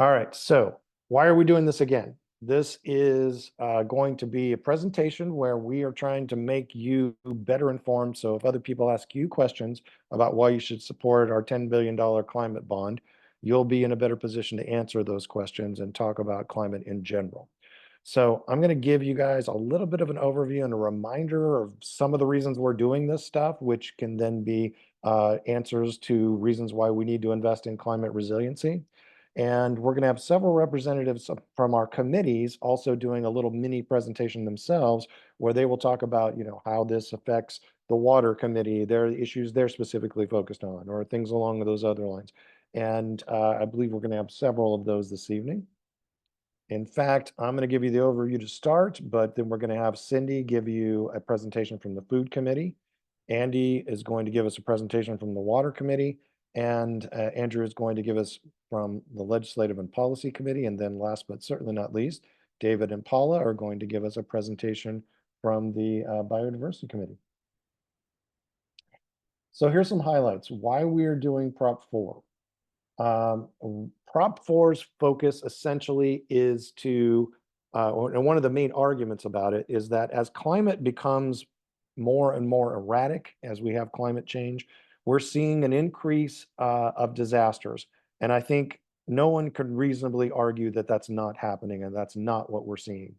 All right, so why are we doing this again? This is going to be a presentation where we are trying to make you better informed. So if other people ask you questions about why you should support our $10 billion climate bond, you'll be in a better position to answer those questions and talk about climate in general. So I'm going to give you guys a little bit of an overview and a reminder of some of the reasons we're doing this stuff, which can then be answers to reasons why we need to invest in climate resiliency. And we're going to have several representatives from our committees also doing a little mini presentation themselves, where they will talk about, how this affects the water committee, their issues they're specifically focused on, or things along those other lines. And I believe we're going to have several of those this evening. In fact, I'm going to give you the overview to start, but then we're going to have Cindy give you a presentation from the Food Committee. Andy is going to give us a presentation from the Water Committee, and Andrew is going to give us from the Legislative and Policy Committee. And then last but certainly not least, David and Paula are going to give us a presentation from the Biodiversity Committee. So here's some highlights, why we're doing Prop 4. Prop 4's focus essentially is to, and one of the main arguments about it is that as climate becomes more and more erratic, as we have climate change, we're seeing an increase of disasters. And I think no one could reasonably argue that that's not happening and that's not what we're seeing.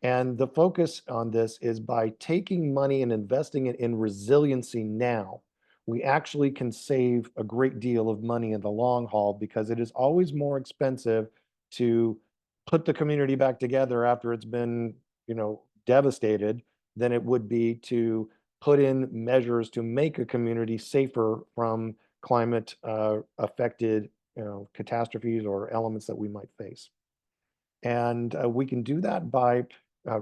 And the focus on this is by taking money and investing it in resiliency now, we actually can save a great deal of money in the long haul, because it is always more expensive to put the community back together after it's been, devastated than it would be to put in measures to make a community safer from climate affected, catastrophes or elements that we might face. And we can do that by uh,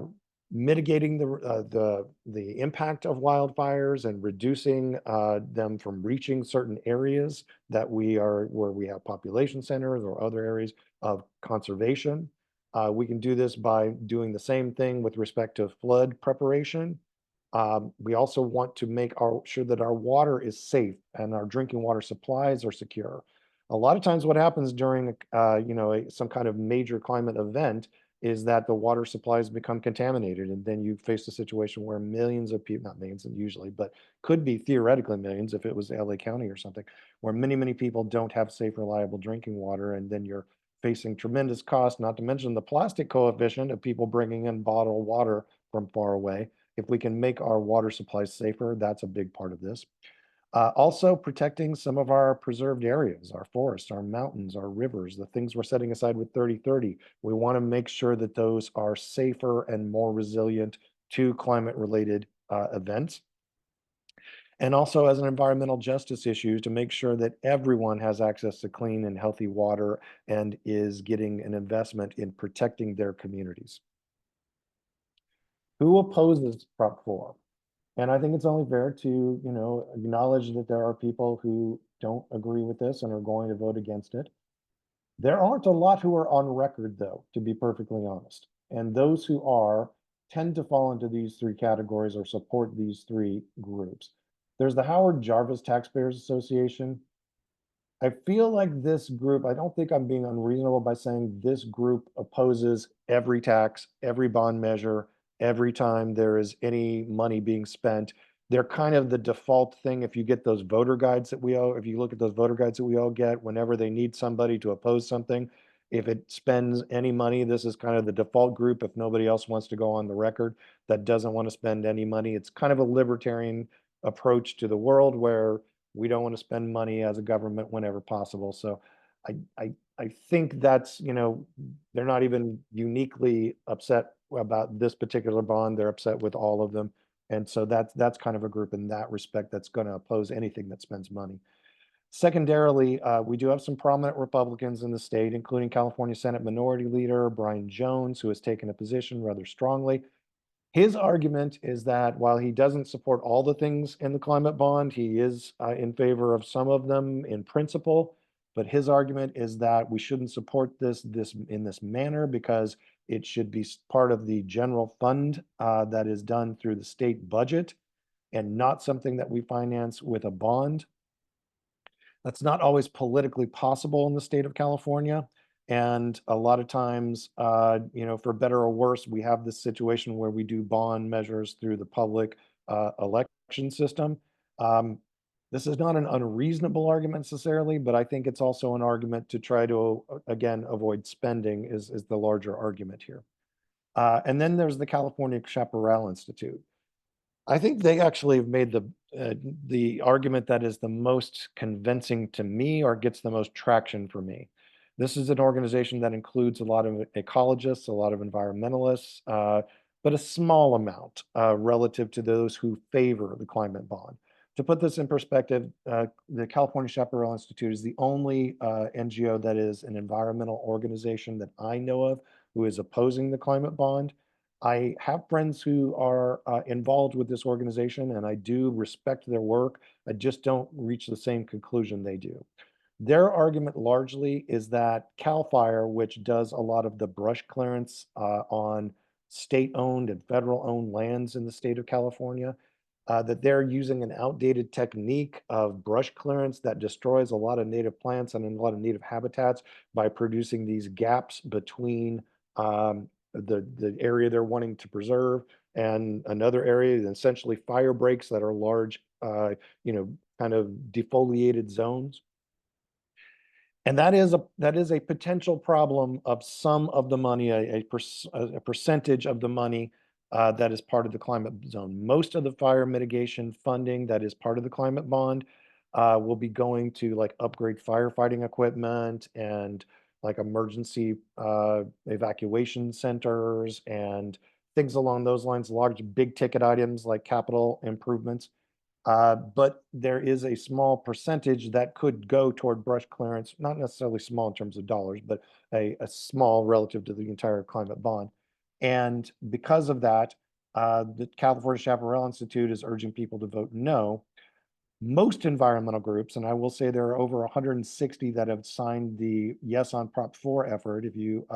mitigating the impact of wildfires and reducing them from reaching certain areas where we have population centers or other areas of conservation. We can do this by doing the same thing with respect to flood preparation. We also want to make sure that our water is safe and our drinking water supplies are secure. A lot of times what happens during, some kind of major climate event is that the water supplies become contaminated. And then you face a situation where millions of people, not millions usually, but could be theoretically millions if it was LA County or something, where many, many people don't have safe, reliable drinking water. And then you're facing tremendous costs, not to mention the plastic coefficient of people bringing in bottled water from far away. If we can make our water supplies safer, that's a big part of this. Also protecting some of our preserved areas, our forests, our mountains, our rivers, the things we're setting aside with 3030. We want to make sure that those are safer and more resilient to climate related events. And also as an environmental justice issue, to make sure that everyone has access to clean and healthy water and is getting an investment in protecting their communities. Who opposes Prop 4? And I think it's only fair to, acknowledge that there are people who don't agree with this and are going to vote against it. There aren't a lot who are on record, though, to be perfectly honest. And those who are tend to fall into these three categories or support these three groups. There's the Howard Jarvis Taxpayers Association. I feel like this group, I don't think I'm being unreasonable by saying this group opposes every tax, every bond measure, every time there is any money being spent. They're kind of the default thing. If you get those voter guides that if you look at those voter guides that we all get, whenever they need somebody to oppose something, if it spends any money, this is kind of the default group. If nobody else wants to go on the record that doesn't want to spend any money, it's kind of a libertarian approach to the world where we don't want to spend money as a government whenever possible. So I think that's, they're not even uniquely upset about this particular bond. They're upset with all of them. And so that's kind of a group in that respect that's going to oppose anything that spends money. Secondarily, we do have some prominent Republicans in the state, including California Senate Minority Leader Brian Jones, who has taken a position rather strongly. His argument is that while he doesn't support all the things in the climate bond, he is in favor of some of them in principle. But his argument is that we shouldn't support this in this manner because it should be part of the general fund that is done through the state budget and not something that we finance with a bond. That's not always politically possible in the state of California. And a lot of times, for better or worse, we have this situation where we do bond measures through the public election system. Um, this is not an unreasonable argument necessarily, but I think it's also an argument to try to, again, avoid spending is the larger argument here. And then there's the California Chaparral Institute. I think they actually have made the argument that is the most convincing to me or gets the most traction for me. This is an organization that includes a lot of ecologists, a lot of environmentalists, but a small amount relative to those who favor the climate bond. To put this in perspective, the California Chaparral Institute is the only NGO that is an environmental organization that I know of who is opposing the climate bond. I have friends who are involved with this organization, and I do respect their work. I just don't reach the same conclusion they do. Their argument largely is that CAL FIRE, which does a lot of the brush clearance on state-owned and federal-owned lands in the state of California, that they're using an outdated technique of brush clearance that destroys a lot of native plants and a lot of native habitats by producing these gaps between the area they're wanting to preserve and another area, essentially fire breaks that are large, kind of defoliated zones. And that is a potential problem of some of the money, a percentage of the money that is part of the climate zone. Most of the fire mitigation funding that is part of the climate bond will be going to like upgrade firefighting equipment and like emergency evacuation centers and things along those lines, large big ticket items like capital improvements. But there is a small percentage that could go toward brush clearance, not necessarily small in terms of dollars, but a small relative to the entire climate bond. And because of that, the California Chaparral Institute is urging people to vote no. Most environmental groups, and I will say there are over 160 that have signed the Yes on Prop 4 effort. If you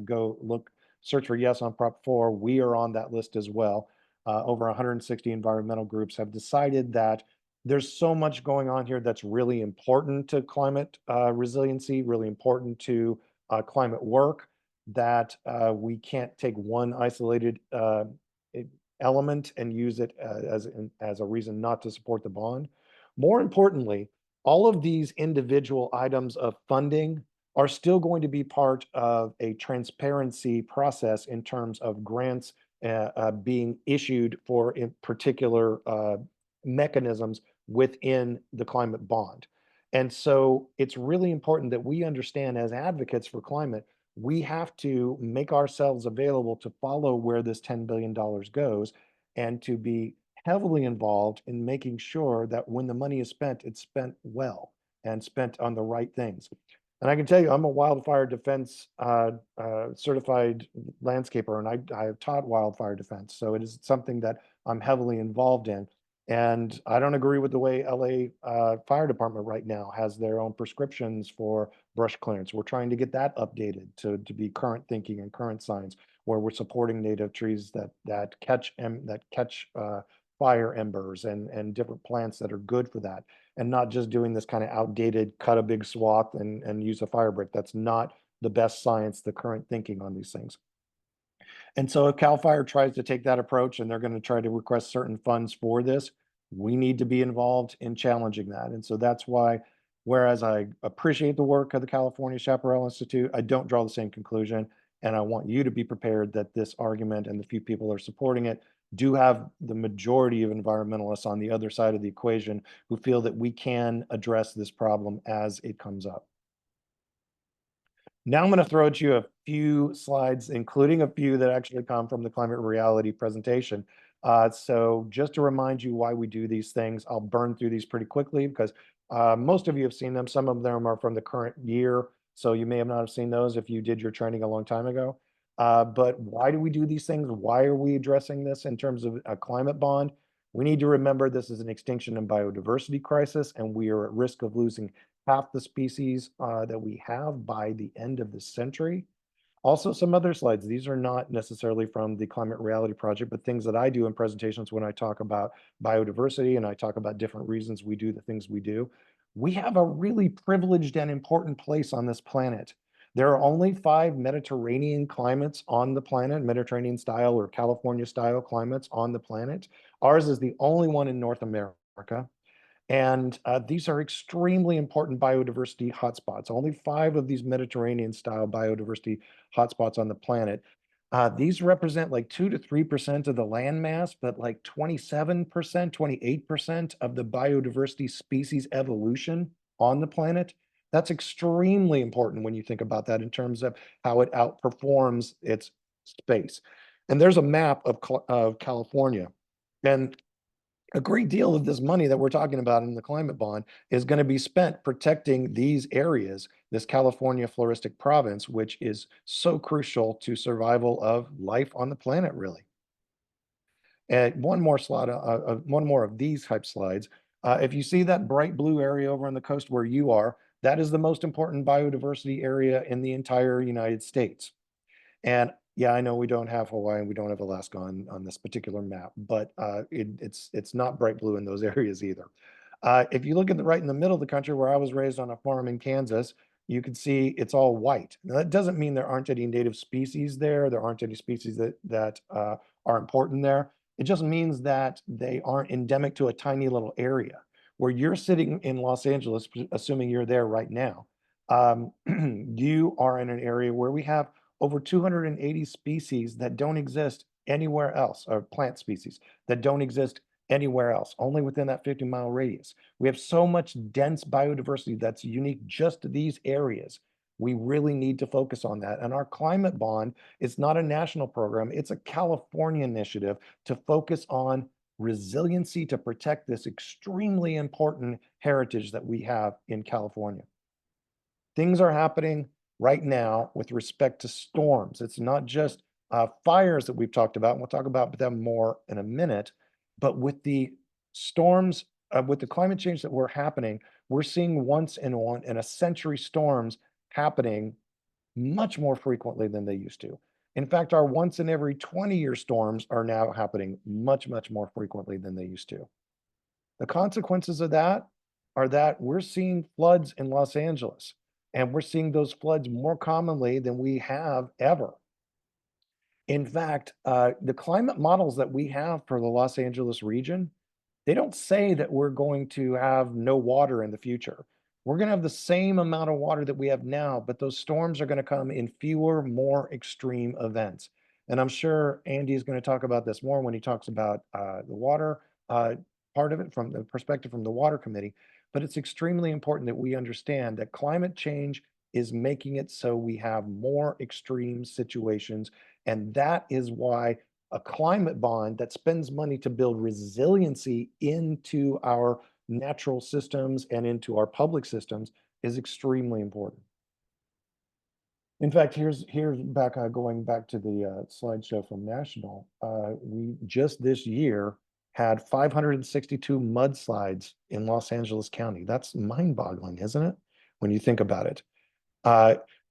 go search for Yes on Prop 4, we are on that list as well. Over 160 environmental groups have decided that there's so much going on here that's really important to climate resiliency, really important to climate work, that we can't take one isolated element and use it as a reason not to support the bond. More importantly, all of these individual items of funding are still going to be part of a transparency process in terms of grants being issued for in particular mechanisms within the climate bond. And so it's really important that we understand as advocates for climate, we have to make ourselves available to follow where this $10 billion goes and to be heavily involved in making sure that when the money is spent, it's spent well and spent on the right things. And I can tell you, I'm a wildfire defense certified landscaper, and I have taught wildfire defense. So it is something that I'm heavily involved in. And I don't agree with the way LA Fire Department right now has their own prescriptions for brush clearance. We're trying to get that updated to be current thinking and current science, where we're supporting native trees that catch fire embers and different plants that are good for that, and not just doing this kind of outdated cut a big swath and use a fire break. That's not the best science, the current thinking on these things. And so if CAL FIRE tries to take that approach and they're going to try to request certain funds for this, we need to be involved in challenging that. And so that's why, whereas I appreciate the work of the California Chaparral Institute, I don't draw the same conclusion. And I want you to be prepared that this argument and the few people who are supporting it do have the majority of environmentalists on the other side of the equation who feel that we can address this problem as it comes up. Now I'm going to throw at you a few slides, including a few that actually come from the climate reality presentation. So just to remind you why we do these things, I'll burn through these pretty quickly because most of you have seen them. Some of them are from the current year, so you may have not have seen those if you did your training a long time ago. But why do we do these things? Why are we addressing this in terms of a climate bond? We need to remember this is an extinction and biodiversity crisis, and we are at risk of losing half the species that we have by the end of this century. Also, some other slides. These are not necessarily from the Climate Reality Project, but things that I do in presentations when I talk about biodiversity and I talk about different reasons we do the things we do. We have a really privileged and important place on this planet. There are only 5 Mediterranean climates on the planet, Mediterranean style or California style climates on the planet. Ours is the only one in North America. And these are extremely important biodiversity hotspots. Only 5 of these Mediterranean style biodiversity hotspots on the planet. These represent like 2 to 3% of the land mass, but like 27%, 28% of the biodiversity species evolution on the planet. That's extremely important when you think about that in terms of how it outperforms its space. And there's a map of California. And a great deal of this money that we're talking about in the climate bond is going to be spent protecting these areas, this California floristic province, which is so crucial to survival of life on the planet, really. And one more slide, one more of these type slides. If you see that bright blue area over on the coast where you are, that is the most important biodiversity area in the entire United States. And yeah, I know we don't have Hawaii and we don't have Alaska on this particular map, but it's not bright blue in those areas either. If you look at the right in the middle of the country where I was raised on a farm in Kansas, you can see it's all white. Now that doesn't mean there aren't any native species there. There aren't any species that are important there. It just means that they aren't endemic to a tiny little area. Where you're sitting in Los Angeles, assuming you're there right now, you are in an area where we have over 280 species that don't exist anywhere else, or plant species that don't exist anywhere else, only within that 50-mile radius. We have so much dense biodiversity that's unique just to these areas. We really need to focus on that. And our climate bond is not a national program, it's a California initiative to focus on resiliency to protect this extremely important heritage that we have in California. Things are happening right now with respect to storms. It's not just fires that we've talked about, and we'll talk about them more in a minute, but with the storms, with the climate change that we're seeing once in a century storms happening much more frequently than they used to. In fact, our once in every 20-year storms are now happening much, much more frequently than they used to. The consequences of that are that we're seeing floods in Los Angeles, and we're seeing those floods more commonly than we have ever. In fact, the climate models that we have for the Los Angeles region, they don't say that we're going to have no water in the future. We're going to have the same amount of water that we have now, but those storms are going to come in fewer, more extreme events. And I'm sure Andy is going to talk about this more when he talks about the water part of it from the perspective from the Water Committee. But it's extremely important that we understand that climate change is making it so we have more extreme situations. And that is why a climate bond that spends money to build resiliency into our natural systems and into our public systems is extremely important. In fact, here's back going back to the slideshow from National. We just this year had 562 mudslides in Los Angeles County. That's mind-boggling, isn't it? When you think about it.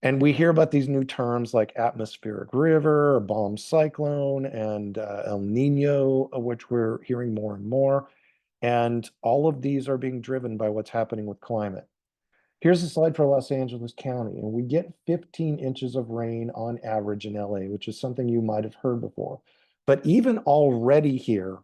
And we hear about these new terms like atmospheric river, or bomb cyclone, and El Nino, which we're hearing more and more. And all of these are being driven by what's happening with climate. Here's a slide for Los Angeles County, and we get 15 inches of rain on average in LA, which is something you might have heard before. But even already here,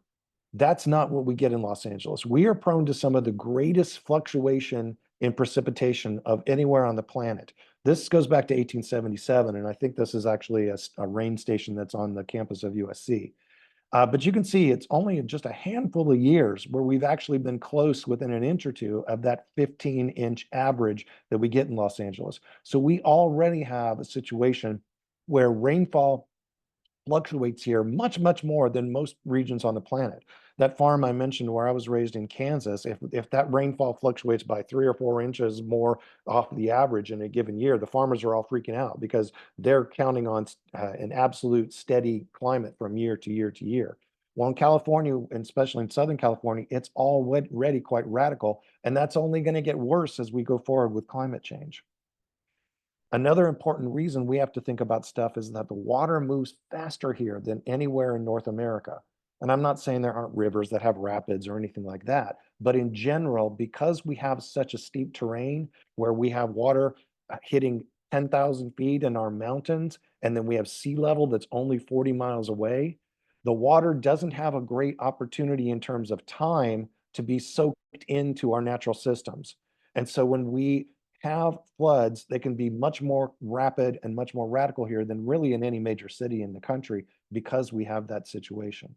that's not what we get in Los Angeles. We are prone to some of the greatest fluctuation in precipitation of anywhere on the planet. This goes back to 1877, and I think this is actually a rain station that's on the campus of USC. But you can see it's only just a handful of years where we've actually been close within an inch or two of that 15-inch average that we get in Los Angeles. So we already have a situation where rainfall fluctuates here much, much more than most regions on the planet. That farm I mentioned where I was raised in Kansas, if that rainfall fluctuates by 3 or 4 inches more off the average in a given year, the farmers are all freaking out because they're counting on an absolute steady climate from year to year to year. Well, in California, and especially in Southern California, it's already quite radical, and that's only going to get worse as we go forward with climate change. Another important reason we have to think about stuff is that the water moves faster here than anywhere in North America. And I'm not saying there aren't rivers that have rapids or anything like that, but in general, because we have such a steep terrain where we have water hitting 10,000 feet in our mountains, and then we have sea level that's only 40 miles away, the water doesn't have a great opportunity in terms of time to be soaked into our natural systems. And so when we have floods, they can be much more rapid and much more radical here than really in any major city in the country because we have that situation.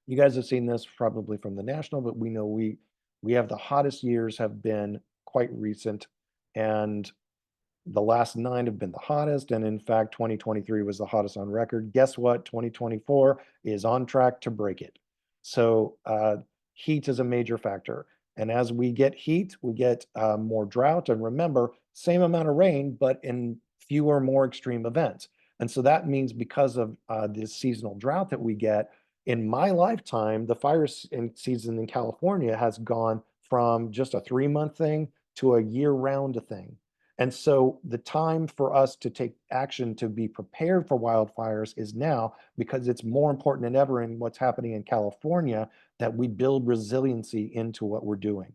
You guys have seen this probably from the national, but we know we have the hottest years have been quite recent, and the last 9 have been the hottest, and in fact, 2023 was the hottest on record. Guess what? 2024 is on track to break it. So heat is a major factor. And as we get heat, we get more drought. And remember, same amount of rain, but in fewer, more extreme events. And so that means because of this seasonal drought that we get, in my lifetime, the fire season in California has gone from just a 3-month thing to a year-round thing. And so the time for us to take action to be prepared for wildfires is now, because it's more important than ever in what's happening in California that we build resiliency into what we're doing.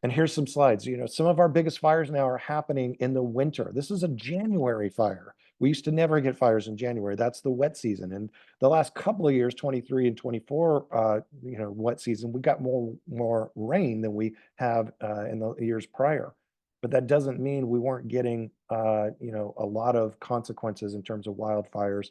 And here's some slides. Some of our biggest fires now are happening in the winter. This is a January fire. We used to never get fires in January. That's the wet season. And the last couple of years, 23 and 24, wet season, we got more rain than we have in the years prior. But that doesn't mean we weren't getting, a lot of consequences in terms of wildfires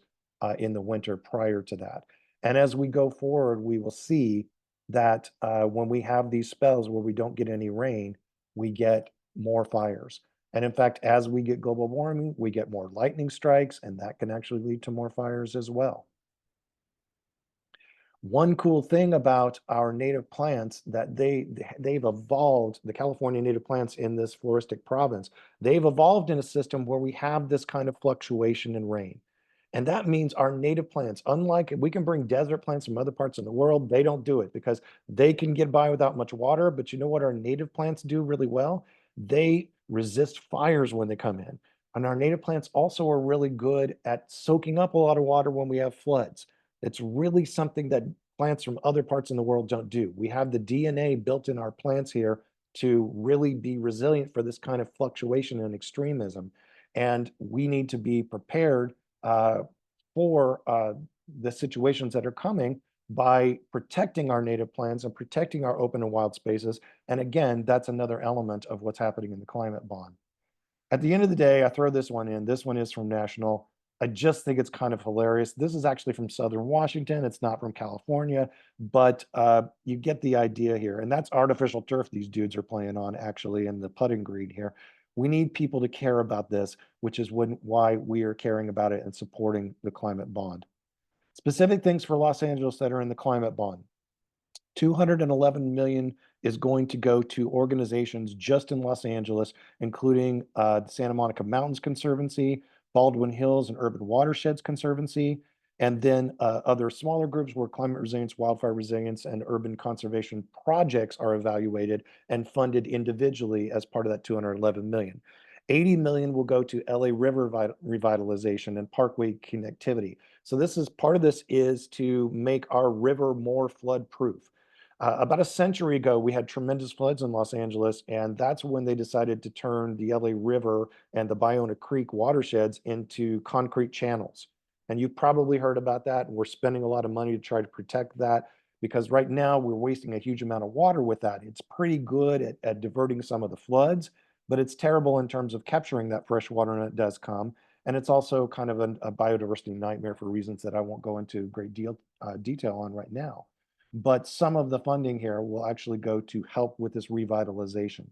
in the winter prior to that. And as we go forward, we will see that when we have these spells where we don't get any rain, we get more fires. And in fact, as we get global warming, we get more lightning strikes, and that can actually lead to more fires as well. One cool thing about our native plants that they've evolved, the California native plants in this floristic province, they've evolved in a system where we have this kind of fluctuation in rain. And that means our native plants, unlike we can bring desert plants from other parts of the world, they don't do it because they can get by without much water. But you know what our native plants do really well? They resist fires when they come in. And our native plants also are really good at soaking up a lot of water when we have floods. It's really something that plants from other parts in the world don't do. We have the DNA built in our plants here to really be resilient for this kind of fluctuation and extremism. And we need to be prepared for the situations that are coming by protecting our native plants and protecting our open and wild spaces. And again, that's another element of what's happening in the climate bond. At the end of the day, I throw this one in. This one is from National. I just think it's kind of hilarious. This is actually from Southern Washington. It's not from California, but you get the idea here. And that's artificial turf these dudes are playing on actually in the putting green here. We need people to care about this, which is why we are caring about it and supporting the climate bond. Specific things for Los Angeles that are in the climate bond. 211 million is going to go to organizations just in Los Angeles, including the Santa Monica Mountains Conservancy, Baldwin Hills and Urban Watersheds Conservancy, and then other smaller groups where climate resilience, wildfire resilience, and urban conservation projects are evaluated and funded individually as part of that 211 million. 80 million will go to LA River revitalization and parkway connectivity. So this is part of this is to make our river more flood proof. About a century ago, we had tremendous floods in Los Angeles, and that's when they decided to turn the LA River and the Ballot Creek watersheds into concrete channels. And you've probably heard about that, and we're spending a lot of money to try to protect that because right now we're wasting a huge amount of water with that. It's pretty good at diverting some of the floods, but it's terrible in terms of capturing that fresh water when it does come. And it's also kind of a biodiversity nightmare for reasons that I won't go into great detail on right now. But some of the funding here will actually go to help with this revitalization.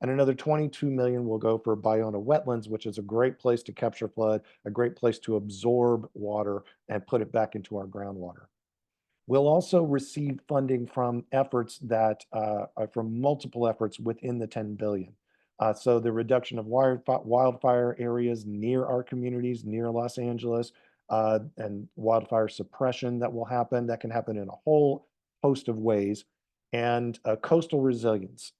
And another 22 million will go for Biona wetlands, which is a great place to capture flood, a great place to absorb water and put it back into our groundwater. We'll also receive funding from efforts that are from multiple efforts within the 10 billion. So the reduction of wildfire areas near our communities, near Los Angeles, and wildfire suppression that will happen, that can happen in a whole host of ways, and coastal resilience,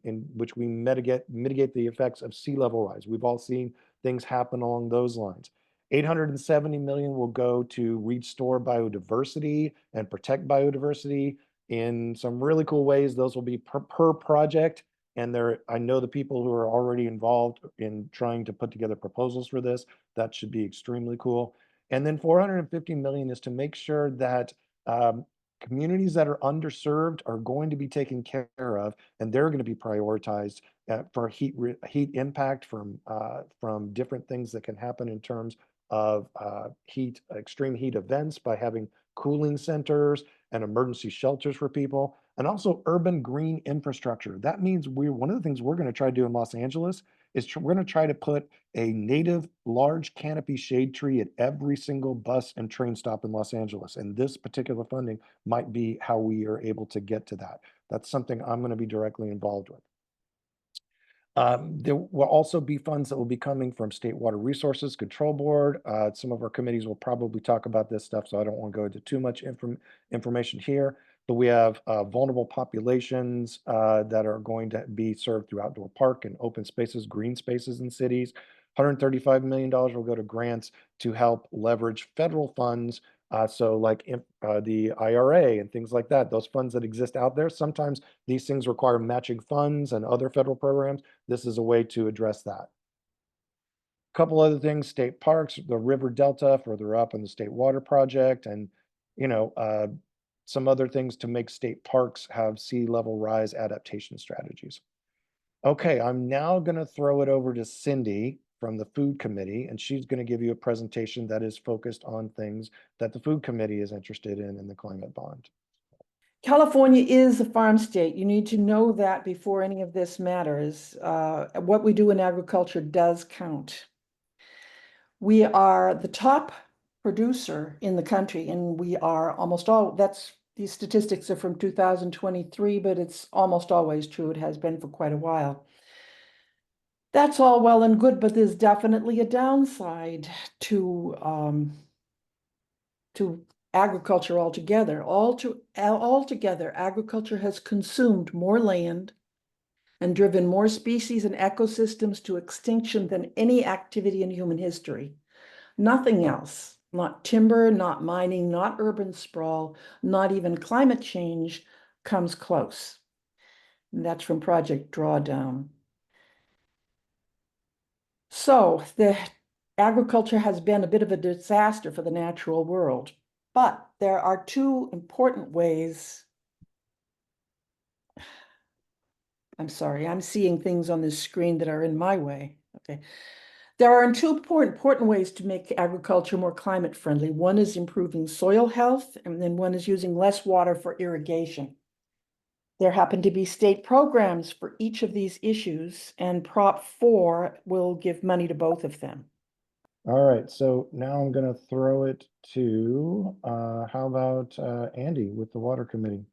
in which we mitigate the effects of sea level rise. We've all seen things happen along those lines. 870 million will go to restore biodiversity and protect biodiversity in some really cool ways. Those will be per project. And I know the people who are already involved in trying to put together proposals for this. That should be extremely cool. And then 450 million is to make sure that um, communities that are underserved are going to be taken care of, and they're going to be prioritized for heat impact from different things that can happen in terms of extreme heat events, by having cooling centers and emergency shelters for people, and also urban green infrastructure. That means one of the things we're going to try to do in Los Angeles is we're going to try to put a native large canopy shade tree at every single bus and train stop in Los Angeles. And this particular funding might be how we are able to get to that. That's something I'm going to be directly involved with. There will also be funds that will be coming from State Water Resources Control Board. Some of our committees will probably talk about this stuff, so I don't want to go into too much information here. But we have vulnerable populations that are going to be served through outdoor park and open spaces, green spaces in cities. $135 million will go to grants to help leverage federal funds. So like the IRA and things like that, those funds that exist out there, sometimes these things require matching funds and other federal programs. This is a way to address that. A couple other things, state parks, the river delta further up in the state water project, and you know, some other things to make state parks have sea level rise adaptation strategies. Okay, I'm now going to throw it over to Cindy from the Food Committee, and she's going to give you a presentation that is focused on things that the Food Committee is interested in the climate bond. California is a farm state. You need to know that before any of this matters. What we do in agriculture does count. We are the top producer in the country, and we are almost all, these statistics are from 2023, but it's almost always true. It has been for quite a while. That's all well and good, but there's definitely a downside to agriculture altogether. Altogether, agriculture has consumed more land and driven more species and ecosystems to extinction than any activity in human history. Nothing else, not timber, not mining, not urban sprawl, not even climate change comes close. And that's from Project Drawdown. So the agriculture has been a bit of a disaster for the natural world, but there are two important ways. I'm sorry, I'm seeing things on this screen that are in my way. Okay. There are two important ways to make agriculture more climate friendly. One is improving soil health, and then one is using less water for irrigation. There happen to be state programs for each of these issues, and Prop 4 will give money to both of them. All right, so now I'm going to throw it to, how about Andy with the Water Committee?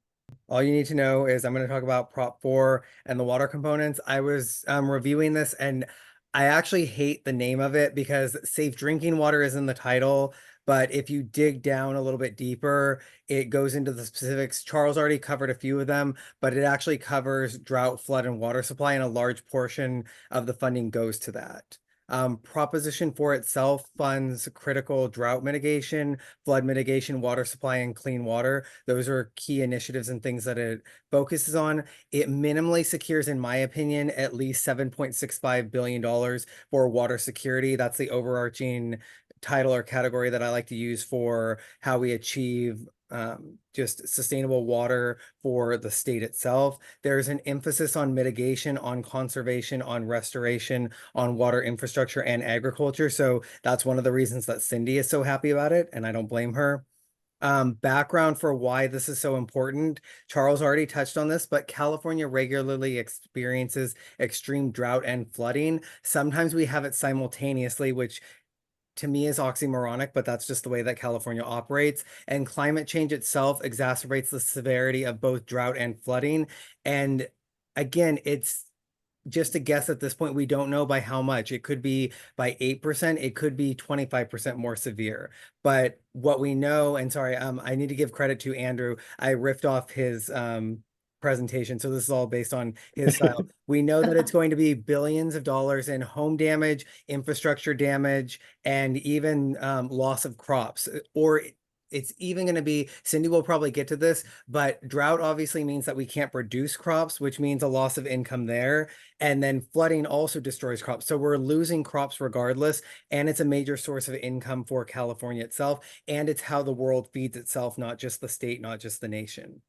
All you need to know is I'm going to talk about Prop 4 and the water components. I was reviewing this, and I actually hate the name of it because safe drinking water is in the title. But if you dig down a little bit deeper, it goes into the specifics. Charles already covered a few of them, but it actually covers drought, flood, and water supply, and a large portion of the funding goes to that. Proposition 4 itself funds critical drought mitigation, flood mitigation, water supply, and clean water. Those are key initiatives and things that it focuses on. It minimally secures, in my opinion, at least $7.65 billion for water security. That's the overarching title or category that I like to use for how we achieve just sustainable water for the state itself. There's an emphasis on mitigation, on conservation, on restoration, on water infrastructure and agriculture. So that's one of the reasons that Cindy is so happy about it, and I don't blame her. Background for why this is so important. Charles already touched on this, but California regularly experiences extreme drought and flooding. Sometimes we have it simultaneously, which to me is oxymoronic, but that's just the way that California operates. And climate change itself exacerbates the severity of both drought and flooding. And again, it's just a guess at this point. We don't know by how much. It could be by 8%. It could be 25% more severe. But what we know, and sorry, I need to give credit to Andrew. I riffed off his presentation, so this is all based on his style. We know that it's going to be billions of dollars in home damage, infrastructure damage, and even loss of crops, or it's even going to be, Cindy will probably get to this, but drought obviously means that we can't produce crops, which means a loss of income there. And then flooding also destroys crops. So we're losing crops regardless. And it's a major source of income for California itself. And it's how the world feeds itself, not just the state, not just the nation.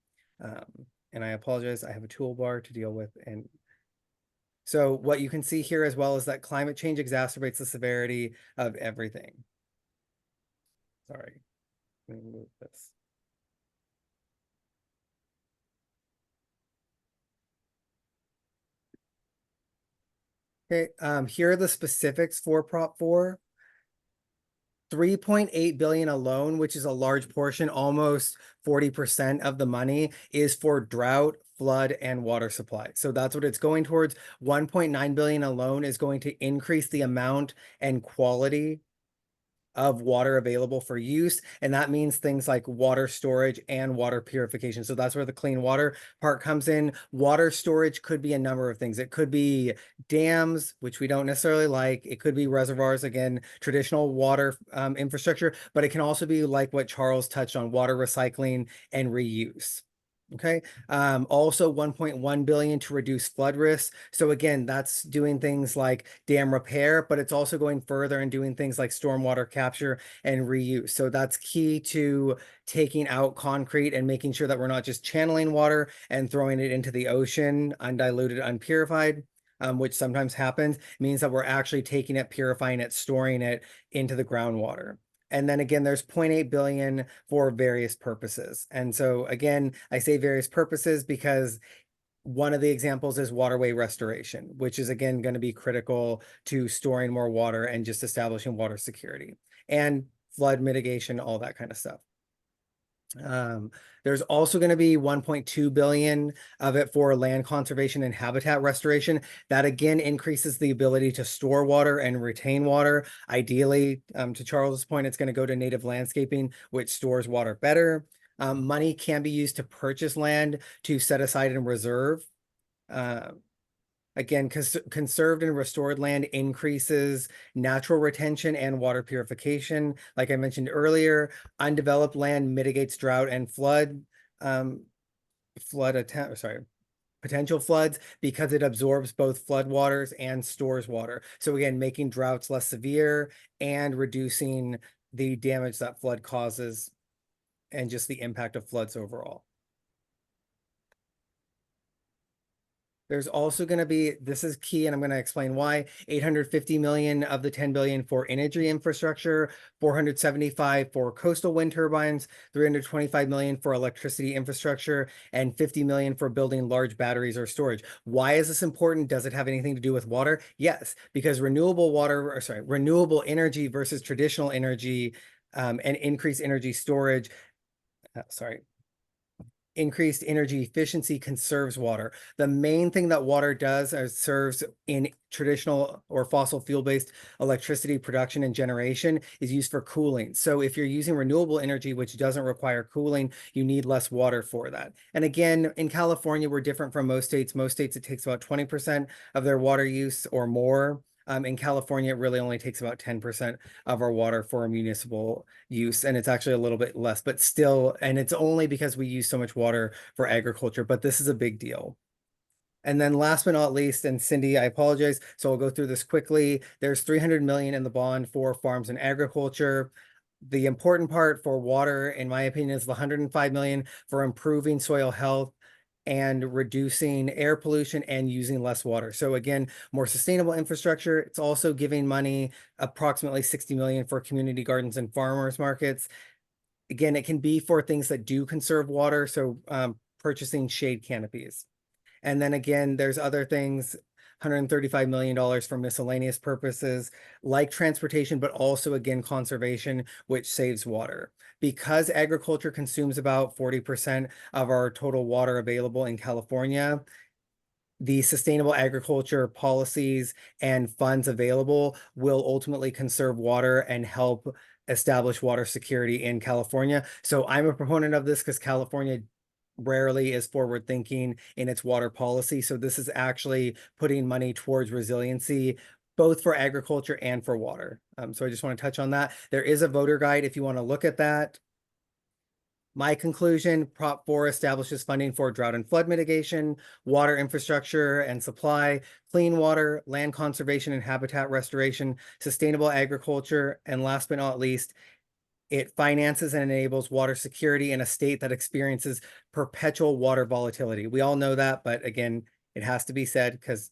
And I apologize, I have a toolbar to deal with. And so what you can see here as well is that climate change exacerbates the severity of everything. Sorry, let me move this. Okay, here are the specifics for Prop 4. 3.8 billion alone, which is a large portion, almost 40% of the money, is for drought, flood, and water supply. So that's what it's going towards. 1.9 billion alone is going to increase the amount and quality of water available for use. And that means things like water storage and water purification. So that's where the clean water part comes in. Water storage could be a number of things. It could be dams, which we don't necessarily like. It could be reservoirs, again, traditional water infrastructure, but it can also be like what Charles touched on, water recycling and reuse. Okay. Also 1.1 billion to reduce flood risks. So again, that's doing things like dam repair, but it's also going further and doing things like stormwater capture and reuse. So that's key to taking out concrete and making sure that we're not just channeling water and throwing it into the ocean, undiluted, unpurified. Which sometimes happens, means that we're actually taking it, purifying it, storing it into the groundwater. And then again, there's 0.8 billion for various purposes. And so again, I say various purposes because one of the examples is waterway restoration, which is again going to be critical to storing more water and just establishing water security and flood mitigation, all that kind of stuff. There's also going to be 1.2 billion of it for land conservation and habitat restoration. That again increases the ability to store water and retain water. Ideally, to Charles's point, it's going to go to native landscaping, which stores water better. Money can be used to purchase land to set aside and reserve. Again, conserved and restored land increases natural retention and water purification. Like I mentioned earlier, undeveloped land mitigates drought and potential floods because it absorbs both flood waters and stores water. So again, making droughts less severe and reducing the damage that flood causes and just the impact of floods overall. There's also going to be, this is key, and I'm going to explain why, 850 million of the 10 billion for energy infrastructure, 475 for coastal wind turbines, 325 million for electricity infrastructure, and 50 million for building large batteries or storage. Why is this important? Does it have anything to do with water? Yes, because renewable energy versus traditional energy and increased energy storage, increased energy efficiency conserves water. The main thing that water does is serves in traditional or fossil fuel-based electricity production and generation is used for cooling. So if you're using renewable energy, which doesn't require cooling, you need less water for that. And again, in California, we're different from most states. Most states, it takes about 20% of their water use or more. In California, it really only takes about 10% of our water for municipal use, and it's actually a little bit less, but still, and it's only because we use so much water for agriculture, but this is a big deal. And then last but not least, and Cindy, I apologize, so I'll go through this quickly. There's 300 million in the bond for farms and agriculture. The important part for water, in my opinion, is the 105 million for improving soil health and reducing air pollution and using less water. So again, more sustainable infrastructure. It's also giving money, approximately 60 million for community gardens and farmers markets. Again, it can be for things that do conserve water. So purchasing shade canopies. And then again, there's other things, $135 million for miscellaneous purposes like transportation, but also again, conservation, which saves water. Because agriculture consumes about 40% of our total water available in California, the sustainable agriculture policies and funds available will ultimately conserve water and help establish water security in California. So I'm a proponent of this because California rarely is forward thinking in its water policy. So this is actually putting money towards resiliency, both for agriculture and for water. So I just want to touch on that. There is a voter guide if you want to look at that. My conclusion, Prop 4 establishes funding for drought and flood mitigation, water infrastructure and supply, clean water, land conservation and habitat restoration, sustainable agriculture, and last but not least, it finances and enables water security in a state that experiences perpetual water volatility. We all know that, but again, it has to be said because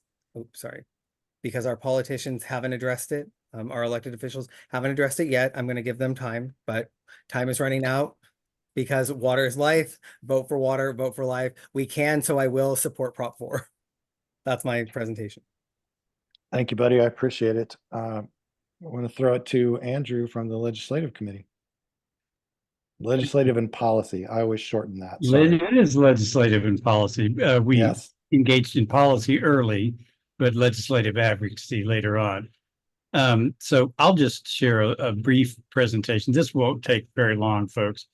our politicians haven't addressed it. Our elected officials haven't addressed it yet. I'm going to give them time, but time is running out because water is life. Vote for water, vote for life. We can, so I will support Prop 4. That's my presentation. Thank you, buddy. I appreciate it. I want to throw it to Andrew from the Legislative Committee. Legislative and policy. I always shorten that. Sorry. It is legislative and policy. We Yes. engaged in policy early, but legislative advocacy later on. So I'll just share a brief presentation. This won't take very long, folks.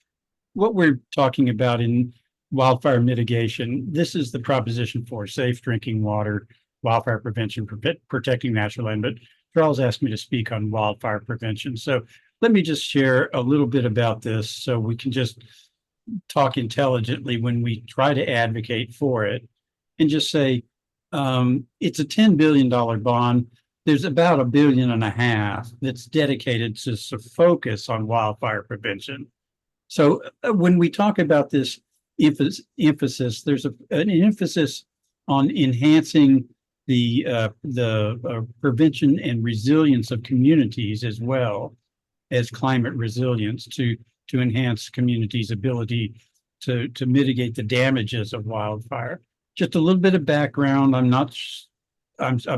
What we're talking about in wildfire mitigation, this is the proposition for safe drinking water, wildfire prevention, protecting natural land. But Charles asked me to speak on wildfire prevention. So let me just share a little bit about this so we can just talk intelligently when we try to advocate for it, and just say it's a $10 billion bond. There's about $1.5 billion that's dedicated to focus on wildfire prevention. So when we talk about this emphasis, there's an emphasis on enhancing the prevention and resilience of communities, as well as climate resilience, to enhance communities' ability to mitigate the damages of wildfire. Just a little bit of background. I'm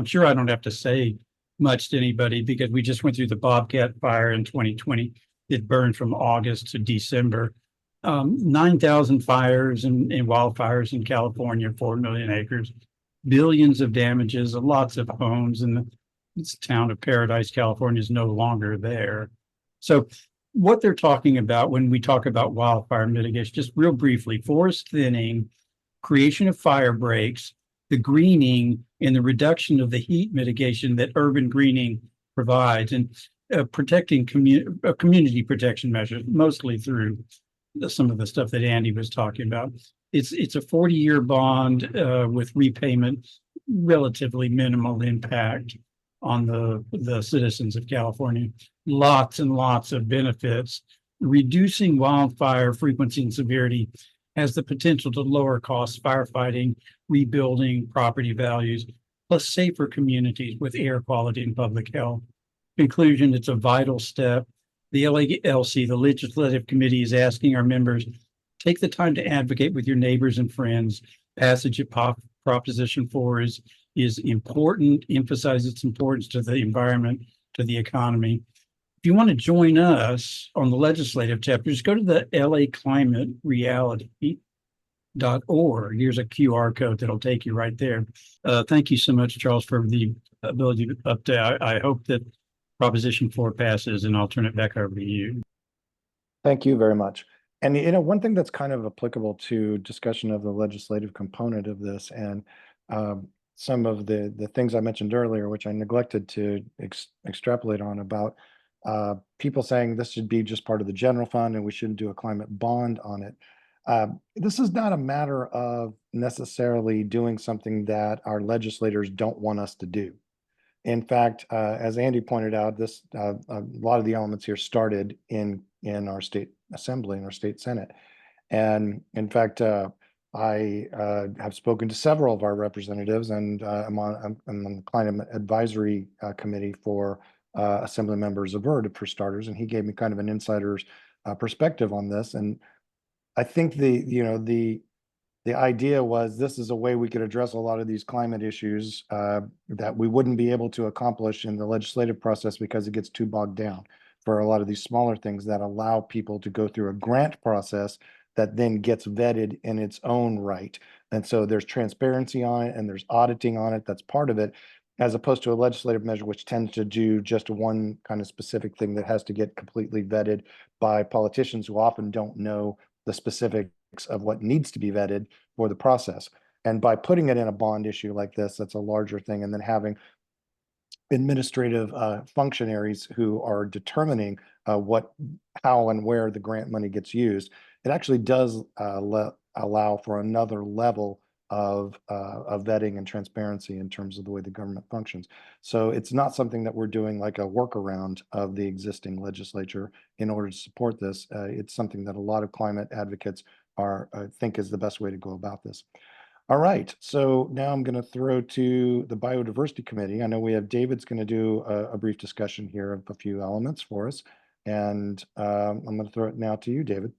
sure I don't have to say much to anybody because we just went through the Bobcat fire in 2020. It burned from August to December. 9,000 fires and wildfires in California, 4 million acres, billions of damages, lots of homes, and this town of Paradise, California is no longer there. So what they're talking about when we talk about wildfire mitigation, just real briefly, forest thinning, creation of fire breaks, the greening, and the reduction of the heat mitigation that urban greening provides, and protecting community protection measures, mostly through some of the stuff that Andy was talking about. It's a 40-year bond with repayment, relatively minimal impact on the citizens of California. Lots and lots of benefits. Reducing wildfire frequency and severity has the potential to lower costs firefighting, rebuilding property values, plus safer communities with air quality and public health. Conclusion, it's a vital step. The LALC, the Legislative Committee, is asking our members, take the time to advocate with your neighbors and friends. Passage of Proposition 4 is important, emphasize its importance to the environment, to the economy. If you want to join us on the legislative chapter, just go to the laclimatereality.org. Here's a QR code that'll take you right there. Thank you so much, Charles, for the ability to update. I hope that Proposition 4 passes, and I'll turn it back over to you. Thank you very much. And one thing that's kind of applicable to discussion of the legislative component of this, and some of the things I mentioned earlier, which I neglected to extrapolate on, about people saying this should be just part of the general fund and we shouldn't do a climate bond on it. This is not a matter of necessarily doing something that our legislators don't want us to do. In fact, as Andy pointed out, this a lot of the elements here started in our state assembly, in our state senate. And in fact, I have spoken to several of our representatives, and I'm on the climate advisory committee for Assembly Member Zaverd, for starters, and he gave me kind of an insider's perspective on this. And I think the idea was this is a way we could address a lot of these climate issues that we wouldn't be able to accomplish in the legislative process because it gets too bogged down for a lot of these smaller things that allow people to go through a grant process that then gets vetted in its own right. And so there's transparency on it and there's auditing on it. That's part of it, as opposed to a legislative measure, which tends to do just one kind of specific thing that has to get completely vetted by politicians who often don't know the specifics of what needs to be vetted for the process. And by putting it in a bond issue like this, that's a larger thing, and then having administrative functionaries who are determining how and where the grant money gets used, it actually does allow for another level of vetting and transparency in terms of the way the government functions. So it's not something that we're doing like a workaround of the existing legislature in order to support this. It's something that a lot of climate advocates think is the best way to go about this. All right, so now I'm going to throw to the Biodiversity Committee. I know we have David's going to do a brief discussion here of a few elements for us. And I'm going to throw it now to you, David.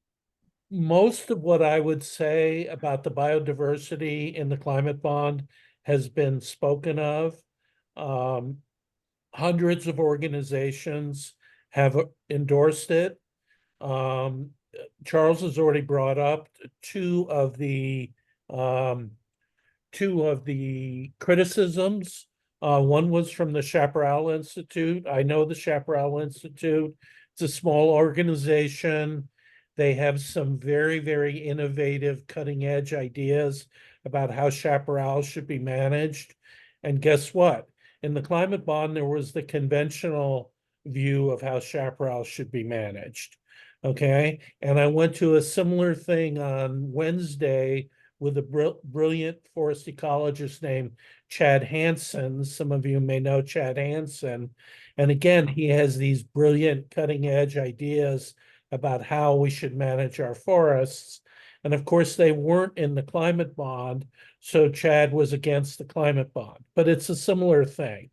Most of what I would say about the biodiversity in the climate bond has been spoken of. Hundreds of organizations have endorsed it. Charles has already brought up two of the criticisms. One was from the Chaparral Institute. I know the Chaparral Institute. It's a small organization. They have some very, very innovative, cutting edge ideas about how chaparral should be managed. And guess what? In the climate bond, there was the conventional view of how chaparral should be managed. Okay. And I went to a similar thing on Wednesday with a brilliant forest ecologist named Chad Hansen. Some of you may know Chad Hansen. And again, he has these brilliant cutting edge ideas about how we should manage our forests. And of course, they weren't in the climate bond, so Chad was against the climate bond, but it's a similar thing.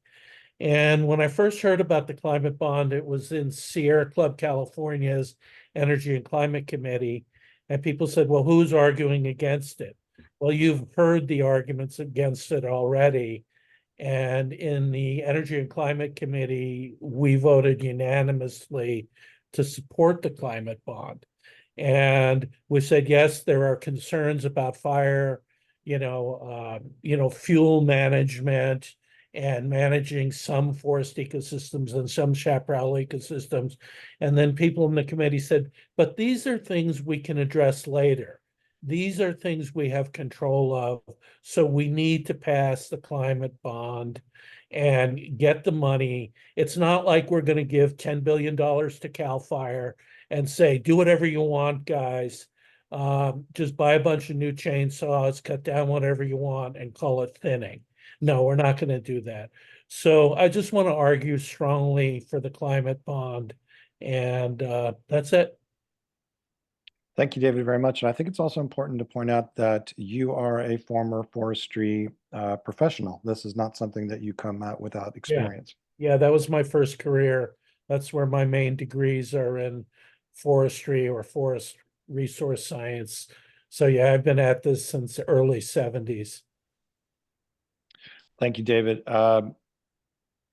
And when I first heard about the climate bond, it was in Sierra Club, California's Energy and Climate Committee. And people said, well, who's arguing against it? Well, you've heard the arguments against it already. And in the Energy and Climate Committee, we voted unanimously to support the climate bond. And we said, yes, there are concerns about fire, fuel management and managing some forest ecosystems and some chaparral ecosystems. And then people in the committee said, but these are things we can address later. These are things we have control of. So we need to pass the climate bond and get the money. It's not like we're going to give $10 billion to CAL FIRE and say, do whatever you want, guys. Just buy a bunch of new chainsaws, cut down whatever you want and call it thinning. No, we're not going to do that. So I just want to argue strongly for the climate bond. And that's it. Thank you, David, very much. And I think it's also important to point out that you are a former forestry professional. This is not something that you come out without experience. Yeah, that was my first career. That's where my main degrees are, in forestry or forest resource science. So yeah, I've been at this since the early 70s. Thank you, David.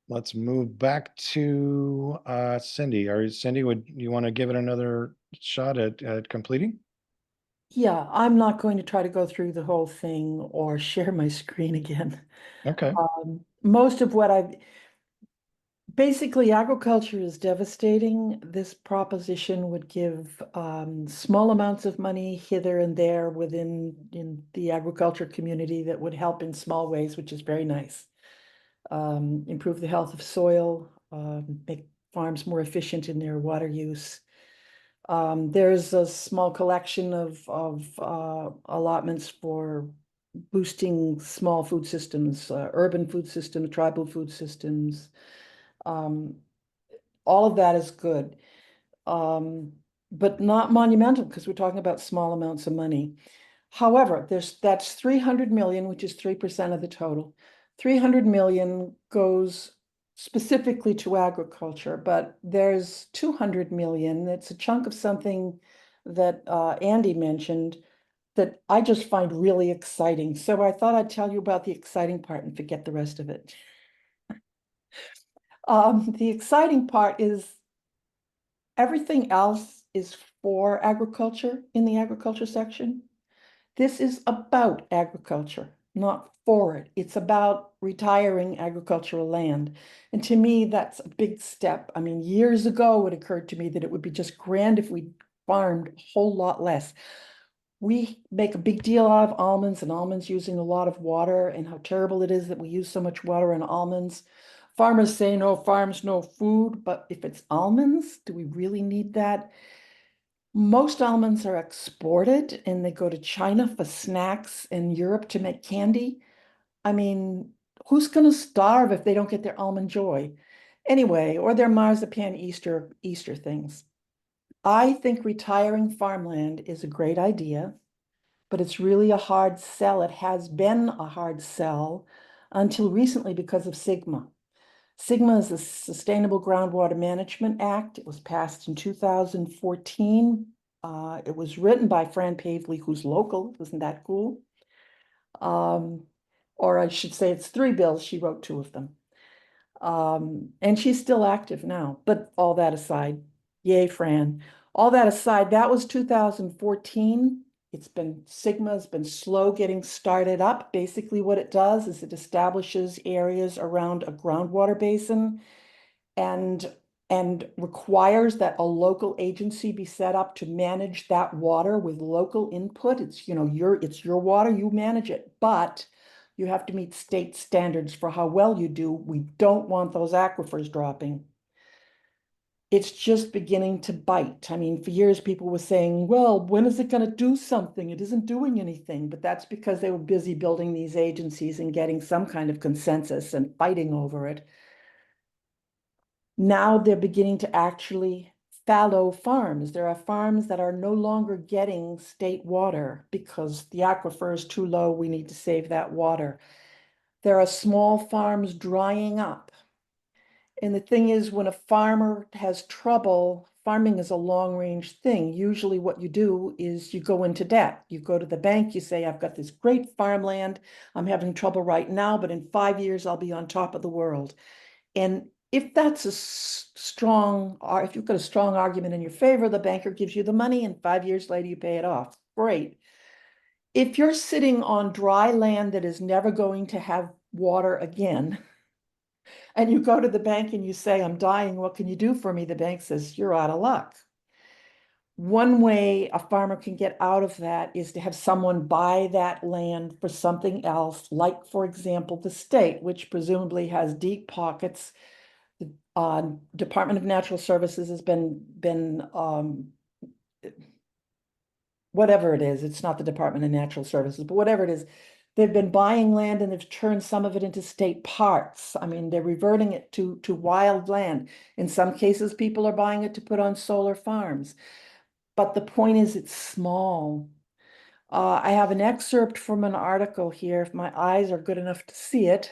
Let's move back to Cindy. Cindy, would you want to give it another shot at completing? Yeah, I'm not going to try to go through the whole thing or share my screen again. Okay. Most of what basically, agriculture is devastating. This proposition would give small amounts of money hither and there in the agriculture community that would help in small ways, which is very nice. Improve the health of soil, make farms more efficient in their water use. There's a small collection of allotments for boosting small food systems, urban food systems, tribal food systems. All of that is good, but not monumental because we're talking about small amounts of money. However, that's 300 million, which is 3% of the total. 300 million goes specifically to agriculture, but there's 200 million. That's a chunk of something that Andy mentioned that I just find really exciting. So I thought I'd tell you about the exciting part and forget the rest of it. The exciting part is everything else is for agriculture in the agriculture section. This is about agriculture, not for it. It's about retiring agricultural land. And to me, that's a big step. I mean, years ago, it occurred to me that it would be just grand if we farmed a whole lot less. We make a big deal out of almonds and almonds using a lot of water and how terrible it is that we use so much water on almonds. Farmers say no farms, no food, but if it's almonds, do we really need that? Most almonds are exported and they go to China for snacks and Europe to make candy. I mean, who's gonna starve if they don't get their almond joy? Anyway, or their marzipan Easter things. I think retiring farmland is a great idea, but it's really a hard sell. It has been a hard sell until recently because of SIGMA. SIGMA is the Sustainable Groundwater Management Act. It was passed in 2014. It was written by Fran Pavley, who's local. Isn't that cool? Or I should say it's 3 bills. She wrote 2 of them. And she's still active now. But all that aside, yay, Fran. All that aside, that was 2014. SIGMA's been slow getting started up. Basically what it does is it establishes areas around a groundwater basin and requires that a local agency be set up to manage that water with local input. It's, it's your water, you manage it, but you have to meet state standards for how well you do. We don't want those aquifers dropping. It's just beginning to bite. I mean, for years, people were saying, well, when is it going to do something? It isn't doing anything, but that's because they were busy building these agencies and getting some kind of consensus and fighting over it. Now they're beginning to actually fallow farms. There are farms that are no longer getting state water because the aquifer is too low. We need to save that water. There are small farms drying up. And the thing is, when a farmer has trouble, farming is a long-range thing. Usually what you do is you go into debt. You go to the bank, you say, I've got this great farmland. I'm having trouble right now, but in 5 years, I'll be on top of the world. And if that's if you've got a strong argument in your favor, the banker gives you the money and 5 years later you pay it off. Great. If you're sitting on dry land that is never going to have water again, and you go to the bank and you say, I'm dying, what can you do for me? The bank says, you're out of luck. One way a farmer can get out of that is to have someone buy that land for something else, like, for example, the state, which presumably has deep pockets. The Department of Natural Services has been whatever it is, it's not the Department of Natural Services, but whatever it is, they've been buying land and they've turned some of it into state parks. I mean, they're reverting it to wild land. In some cases, people are buying it to put on solar farms. But the point is, it's small. I have an excerpt from an article here, if my eyes are good enough to see it.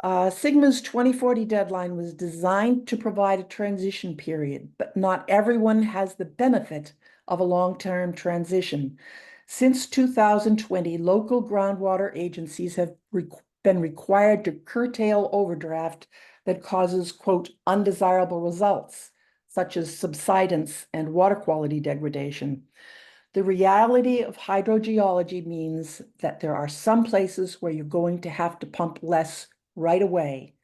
SIGMA's 2040 deadline was designed to provide a transition period, but not everyone has the benefit of a long-term transition. Since 2020, local groundwater agencies have been required to curtail overdraft that causes, quote, undesirable results, such as subsidence and water quality degradation. The reality of hydrogeology means that there are some places where you're going to have to pump less right away.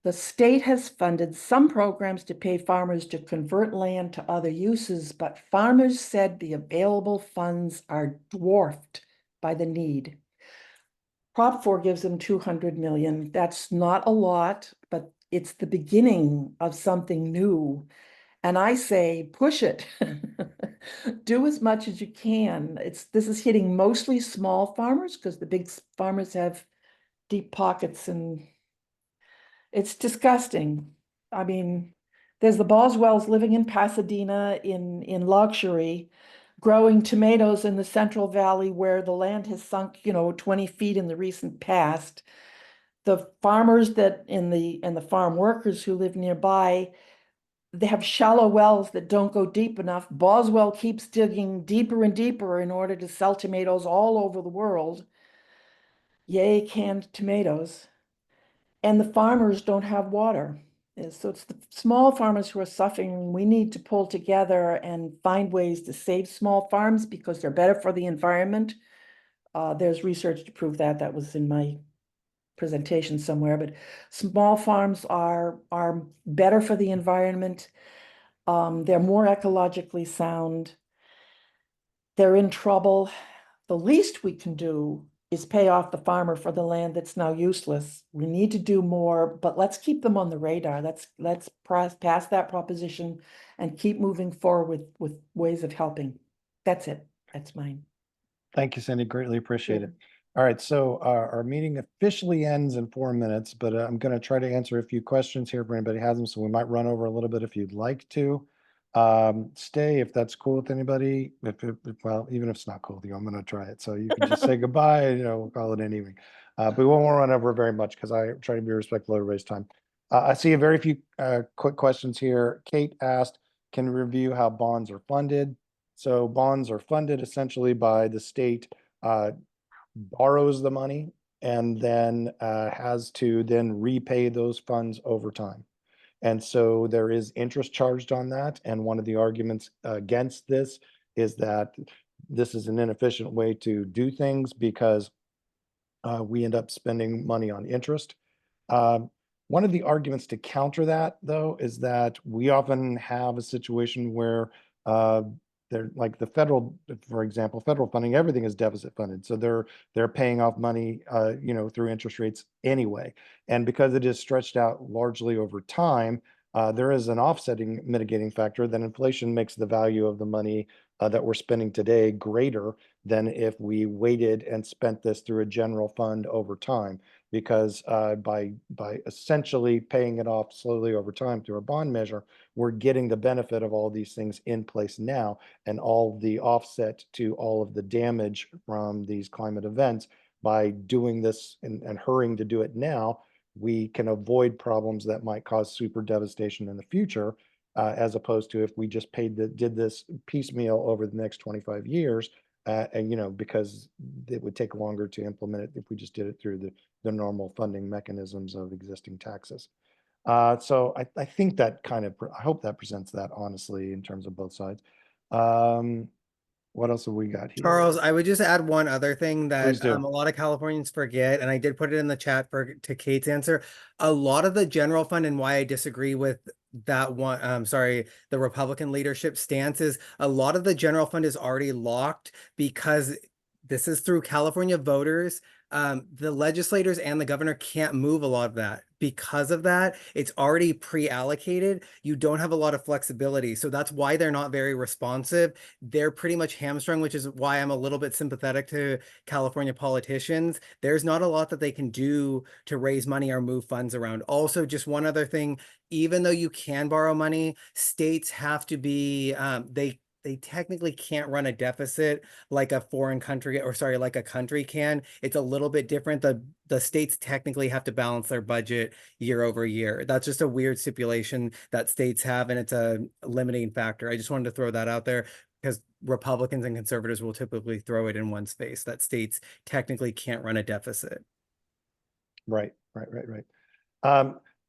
The state has funded some programs to pay farmers to convert land to other uses, but farmers said the available funds are dwarfed by the need. Prop 4 gives them 200 million. That's not a lot, but it's the beginning of something new. And I say, push it. Do as much as you can. This is hitting mostly small farmers because the big farmers have deep pockets and it's disgusting. I mean, there's the Boswells living in Pasadena in luxury, growing tomatoes in the Central Valley where the land has sunk, 20 feet in the recent past. The farmers and the farm workers who live nearby, they have shallow wells that don't go deep enough. Boswell keeps digging deeper and deeper in order to sell tomatoes all over the world. Yay, canned tomatoes. And the farmers don't have water. So it's the small farmers who are suffering. We need to pull together and find ways to save small farms because they're better for the environment. There's research to prove that. That was in my presentation somewhere, but small farms are better for the environment. They're more ecologically sound. They're in trouble. The least we can do is pay off the farmer for the land that's now useless. We need to do more, but let's keep them on the radar. Let's pass that proposition and keep moving forward with ways of helping. That's it. That's mine. Thank you, Cindy. Greatly appreciate it. Sure. All right, so our meeting officially ends in 4 minutes, but I'm going to try to answer a few questions here if anybody has them. So we might run over a little bit if you'd like to. Stay if that's cool with anybody. Well, even if it's not cool with you, I'm going to try it. So you can just say goodbye, and, we'll call it an evening. But we won't run over very much because I try to be respectful of everybody's time. I see a very few quick questions here. Kate asked, can we review how bonds are funded? So bonds are funded essentially by the state borrows the money and then has to then repay those funds over time. And so there is interest charged on that. And one of the arguments against this is that this is an inefficient way to do things because we end up spending money on interest. One of the arguments to counter that, though, is that we often have a situation where they're like the federal, for example, federal funding, everything is deficit funded. So they're paying off money, through interest rates anyway. And because it is stretched out largely over time, there is an offsetting mitigating factor that inflation makes the value of the money that we're spending today greater than if we waited and spent this through a general fund over time. Because by essentially paying it off slowly over time through a bond measure, we're getting the benefit of all these things in place now and all the offset to all of the damage from these climate events. By doing this and hurrying to do it now, we can avoid problems that might cause super devastation in the future, as opposed to if we just did this piecemeal over the next 25 years. And because it would take longer to implement it if we just did it through the normal funding mechanisms of existing taxes. So I think that I hope that presents that honestly in terms of both sides. What else have we got here? Charles, I would just add one other thing Please that do. a lot of Californians forget, and I did put it in the chat to Kate's answer. A lot of the general fund, and why I disagree with that one, the Republican leadership stance, is a lot of the general fund is already locked because this is through California voters. The legislators and the governor can't move a lot of that. Because of that, it's already pre-allocated. You don't have a lot of flexibility. So that's why they're not very responsive. They're pretty much hamstrung, which is why I'm a little bit sympathetic to California politicians. There's not a lot that they can do to raise money or move funds around. Also, just one other thing, even though you can borrow money, states have to be, they technically can't run a deficit like a foreign country, or sorry, like a country can. It's a little bit different. The states technically have to balance their budget year over year. That's just a weird stipulation that states have, and it's a limiting factor. I just wanted to throw that out there because Republicans and conservatives will typically throw it in one space, that states technically can't run a deficit. Right.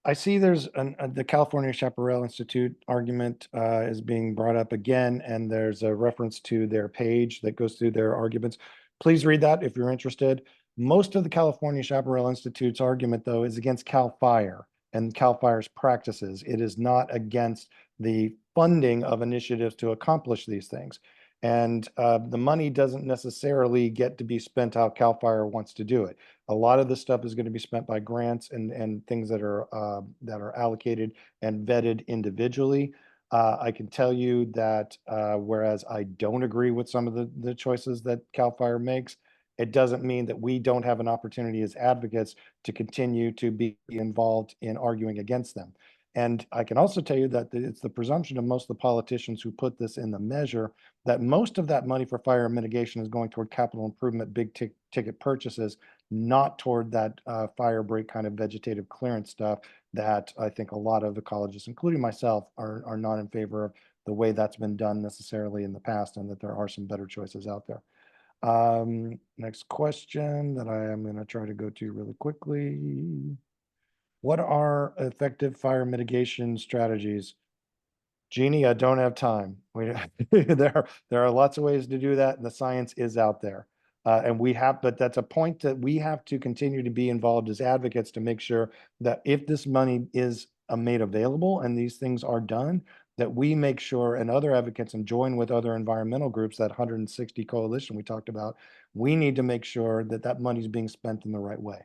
I see there's the California Chaparral Institute argument is being brought up again, and there's a reference to their page that goes through their arguments. Please read that if you're interested. Most of the California Chaparral Institute's argument, though, is against CAL FIRE and CAL FIRE's practices. It is not against the funding of initiatives to accomplish these things. And the money doesn't necessarily get to be spent how CAL FIRE wants to do it. A lot of the stuff is going to be spent by grants and things that are allocated and vetted individually. I can tell you that whereas I don't agree with some of the choices that CAL FIRE makes, it doesn't mean that we don't have an opportunity as advocates to continue to be involved in arguing against them. And I can also tell you that it's the presumption of most of the politicians who put this in the measure that most of that money for fire mitigation is going toward capital improvement, big ticket purchases, not toward that fire break kind of vegetative clearance stuff that I think a lot of ecologists, including myself, are not in favor of the way that's been done necessarily in the past, and that there are some better choices out there. Next question that I am going to try to go to really quickly. What are effective fire mitigation strategies? Jeannie, I don't have time. There are lots of ways to do that, and the science is out there. But that's a point that we have to continue to be involved as advocates to make sure that if this money is made available and these things are done, that we make sure, and other advocates, and join with other environmental groups, that 160 coalition we talked about, we need to make sure that that money is being spent in the right way.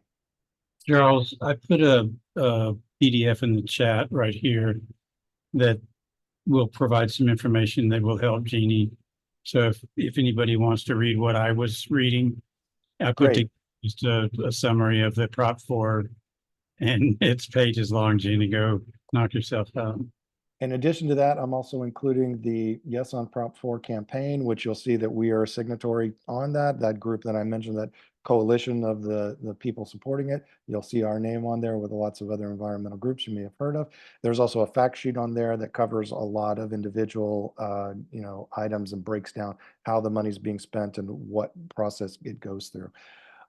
Charles, I put a PDF in the chat right here that will provide some information that will help Jeannie. So if anybody wants to read what I was reading, I put Great. just a summary of the Prop 4, and it's pages long. Jeannie, go knock yourself out. In addition to that, I'm also including the Yes on Prop 4 campaign, which you'll see that we are a signatory on that group that I mentioned, that coalition of the people supporting it. You'll see our name on there with lots of other environmental groups you may have heard of. There's also a fact sheet on there that covers a lot of individual items and breaks down how the money's being spent and what process it goes through.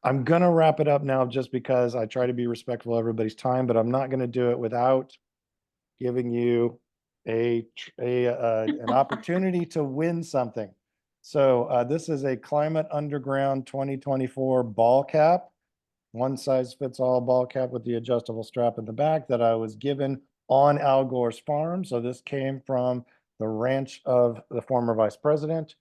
I'm gonna wrap it up now just because I try to be respectful of everybody's time, but I'm not gonna do it without giving you an opportunity to win something. So this is a Climate Underground 2024 ball cap, one size fits all ball cap with the adjustable strap in the back that I was given on Al Gore's farm. So this came from the ranch of the former vice president.